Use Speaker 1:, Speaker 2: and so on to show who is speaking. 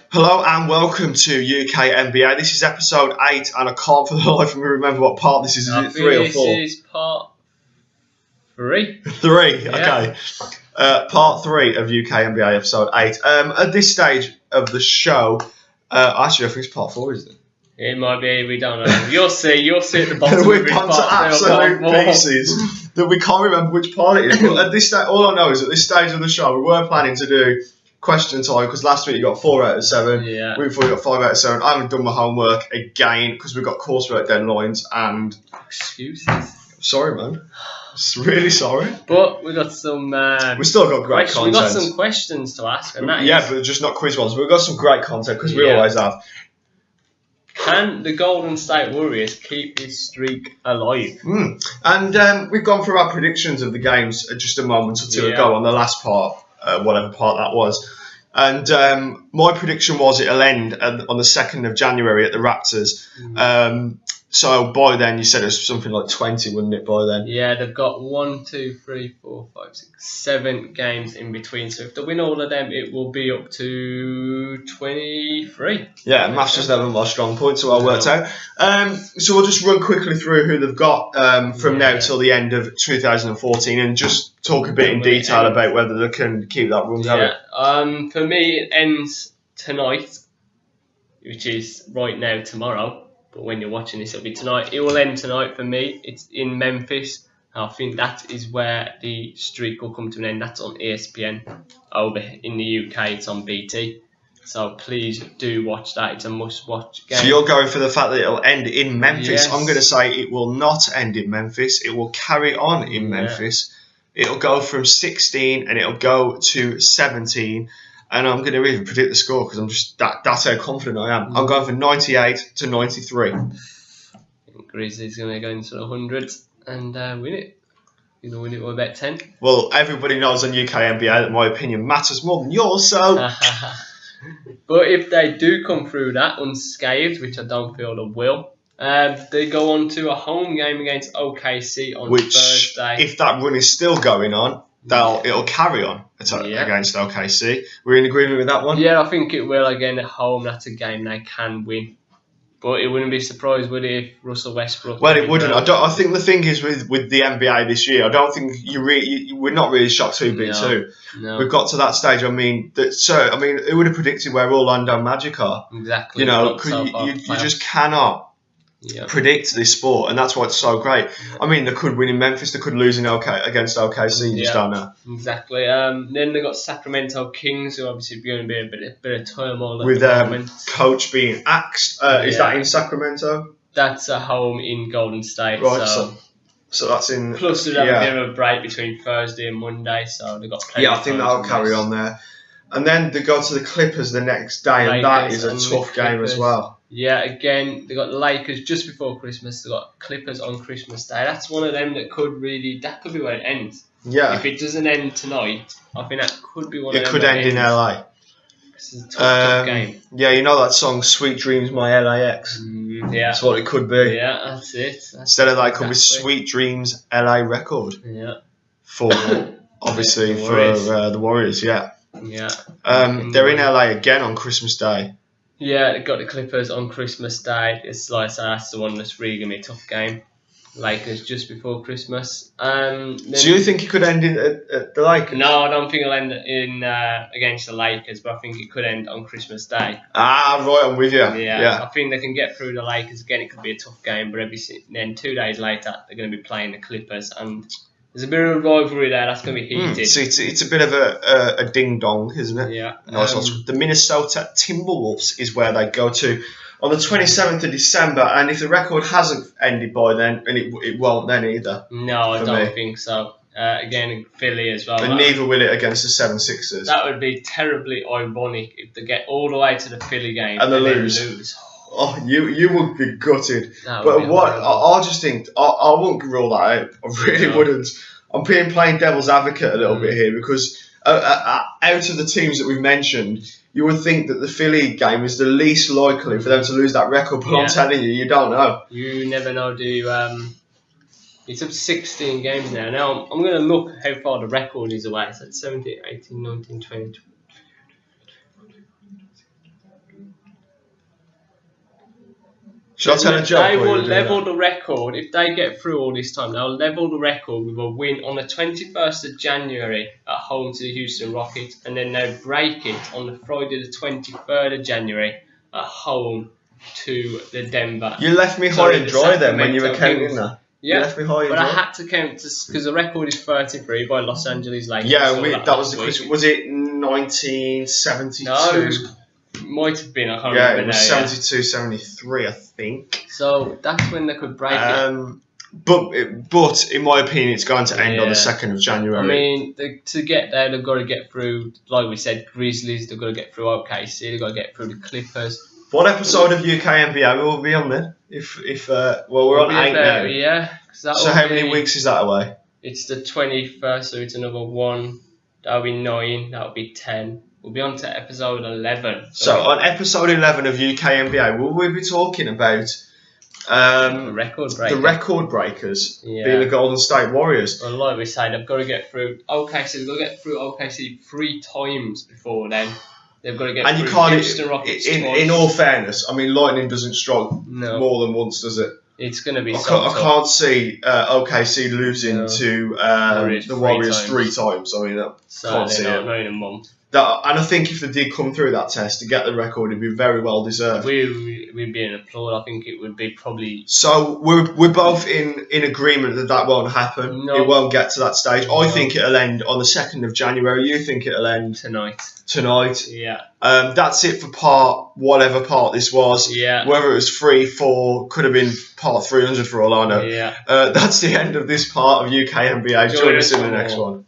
Speaker 1: Hello and welcome to UK NBA. This is episode 8 and I can't for the life of me remember what part this is. Is it 3 or 4?
Speaker 2: This is part 3.
Speaker 1: 3,
Speaker 2: Yeah.
Speaker 1: Okay. Part 3 of UK NBA episode 8. At this stage of the show, actually I think it's part 4, isn't it?
Speaker 2: It might be, we don't know. You'll see at the bottom.
Speaker 1: We've gone to absolute pieces that we can't remember which part it is. But at this stage, all I know is at this stage of the show, we were planning to do question time because last week you got 4 out of 7.
Speaker 2: Yeah.
Speaker 1: Week before you got 5 out of 7. I haven't done my homework again because we've got coursework deadlines and
Speaker 2: excuses.
Speaker 1: Sorry, man. Really sorry.
Speaker 2: But we got some.
Speaker 1: We still got great content.
Speaker 2: We got some questions to ask, and that
Speaker 1: yeah, but just not quiz ones. We've got some great content because we always have.
Speaker 2: Can the Golden State Warriors keep this streak alive?
Speaker 1: And we've gone through our predictions of the games just a moment or two ago on the last part, whatever part that was. And my prediction was it'll end on the 2nd of January at the Raptors. So by then, you said it was something like 20, wouldn't it, by then?
Speaker 2: Yeah, they've got 7 games in between. So if they win all of them, it will be up to 23.
Speaker 1: Yeah, maths was never my strong point, so I worked out. So we'll just run quickly through who they've got from now till the end of 2014 and just talk a bit in detail about whether they can keep that run going.
Speaker 2: Yeah, for me, it ends tonight, which is right now tomorrow. But when you're watching this, it'll be tonight. It will end tonight for me. It's in Memphis. I think that is where the streak will come to an end. That's on ESPN. Over in the UK, it's on BT. So please do watch that. It's a must-watch game.
Speaker 1: So you're going for the fact that it'll end in Memphis.
Speaker 2: Yes.
Speaker 1: I'm going to say it will not end in Memphis. It will carry on in Memphis. It'll go from 16 and it'll go to 17. And I'm going to even predict the score because I'm just that's how confident I am. I'm going for 98 to 93.
Speaker 2: I think Grizzlies going to go into the hundreds and win it. You're going to win it by about 10.
Speaker 1: Well, everybody knows on UK NBA that my opinion matters more than yours, so...
Speaker 2: But if they do come through that unscathed, which I don't feel they will, they go on to a home game against OKC on Thursday.
Speaker 1: If that run is still going on, it'll carry on against OKC. We're in agreement with that one?
Speaker 2: Yeah, I think it will. Again, at home, that's a game they can win. But it wouldn't be surprised, would it, if Russell Westbrook...
Speaker 1: Well, it wouldn't. I think the thing is with the NBA this year, I don't think we're not really shocked who beat who.
Speaker 2: No.
Speaker 1: We've got to that stage. I mean, who would have predicted where Orlando Magic are?
Speaker 2: Exactly.
Speaker 1: You know, you just cannot predict this sport, and that's why it's so great. I mean, they could win in Memphis, they could lose against OKC. You just don't know.
Speaker 2: Exactly. Then they got Sacramento Kings, who obviously going to be a bit of turmoil
Speaker 1: with
Speaker 2: the moment.
Speaker 1: Coach being axed. Is that in Sacramento?
Speaker 2: That's a home in Golden State.
Speaker 1: Right. So that's in.
Speaker 2: Plus, they have a bit of a break between Thursday and Monday, so they got.
Speaker 1: I think that'll carry on there. And then they go to the Clippers the next day, and that is a tough game as well. Yeah,
Speaker 2: again, they got the Lakers just before Christmas. They got Clippers on Christmas Day. That's one of them that could be where it ends.
Speaker 1: Yeah.
Speaker 2: If it doesn't end tonight, I think that could be one of them.
Speaker 1: It could end in LA.
Speaker 2: This is a tough game.
Speaker 1: Yeah, you know that song "Sweet Dreams, My LAX."
Speaker 2: Yeah.
Speaker 1: That's what it could be.
Speaker 2: Yeah, that's it.
Speaker 1: Instead of that, it could be "Sweet Dreams, LA Record."
Speaker 2: Yeah.
Speaker 1: For obviously the Warriors. Yeah.
Speaker 2: Yeah.
Speaker 1: They're in LA again on Christmas Day.
Speaker 2: Yeah, they got the Clippers on Christmas Day. It's like that's the one that's really gonna be a tough game. Lakers just before Christmas.
Speaker 1: Do you think it could end at the Lakers?
Speaker 2: No, I don't think it'll end in against the Lakers, but I think it could end on Christmas Day.
Speaker 1: Ah, right, I'm with you.
Speaker 2: Yeah. I think they can get through the Lakers again. It could be a tough game, but then 2 days later they're going to be playing the Clippers, and there's a bit of a rivalry there. That's going to be heated.
Speaker 1: So it's a bit of a ding dong, isn't it?
Speaker 2: Yeah.
Speaker 1: Nice. The Minnesota Timberwolves is where they go to on the 27th of December, and if the record hasn't ended by then, and it won't then either.
Speaker 2: No, I don't think so. Again, Philly as well.
Speaker 1: And neither will it against the 76ers.
Speaker 2: That would be terribly ironic if they get all the way to the Philly game
Speaker 1: and they lose. Oh, you would be gutted. But what I just think I wouldn't rule that out. I really wouldn't. I'm playing devil's advocate a little bit here because out of the teams that we've mentioned, you would think that the Philly game is the least likely for them to lose that record. But I'm telling you, you don't know.
Speaker 2: You never know, do you? It's up to 16 games now. Now, I'm going to look how far the record is away. So it's 17, 18, 19, 20.
Speaker 1: Should I tell a joke?
Speaker 2: They will level the record if they get through all this time. They'll level the record with a win on the 21st of January at home to the Houston Rockets, and then they'll break it on the Friday the 23rd of January at home to the Denver.
Speaker 1: You left me high and dry then when you were counting that.
Speaker 2: Yeah,
Speaker 1: you left me high and
Speaker 2: but
Speaker 1: dry.
Speaker 2: I had to count because the record is 33 by Los Angeles Lakers.
Speaker 1: Yeah, that was the question. Was it 1972?
Speaker 2: No, might have been. I can't remember.
Speaker 1: Yeah, it was 72, 73, I think.
Speaker 2: So that's when they could break it.
Speaker 1: But in my opinion, it's going to end on the 2nd of January.
Speaker 2: I mean, to get there, they've got to get through, like we said, Grizzlies. They've got to get through OKC. They've got to get through the Clippers.
Speaker 1: What episode of UK NBA will be on then? If we're on 8 now.
Speaker 2: Yeah.
Speaker 1: So how many weeks is that away?
Speaker 2: It's the 21st, so it's another 1. That'll be 9. That'll be 10. We'll be on to episode 11.
Speaker 1: So on episode 11 of UK NBA, will we be talking about
Speaker 2: the record breakers
Speaker 1: being the Golden State Warriors?
Speaker 2: Well, like we said, they've got to get through OKC. They've got to get through OKC 3 times before then. They've got to get through Houston Rockets twice.
Speaker 1: In all fairness, I mean, lightning doesn't strike more than once, does it?
Speaker 2: It's going to be.
Speaker 1: I can't see OKC losing to the Warriors 3 times. I mean, I can't see it.
Speaker 2: Not in a month.
Speaker 1: And I think if they did come through that test to get the record, it'd be very well deserved.
Speaker 2: We'd be in applaud. I think it would be probably.
Speaker 1: So we're both in agreement that won't happen.
Speaker 2: No.
Speaker 1: It won't get to that stage. I think it'll end on the 2nd of January. You think it'll end
Speaker 2: tonight?
Speaker 1: Yeah. That's it for whatever part this was.
Speaker 2: Yeah.
Speaker 1: Whether it was 3, 4, could have been part 300 for all I know.
Speaker 2: Yeah.
Speaker 1: That's the end of this part of UK NBA. Join us in the next one.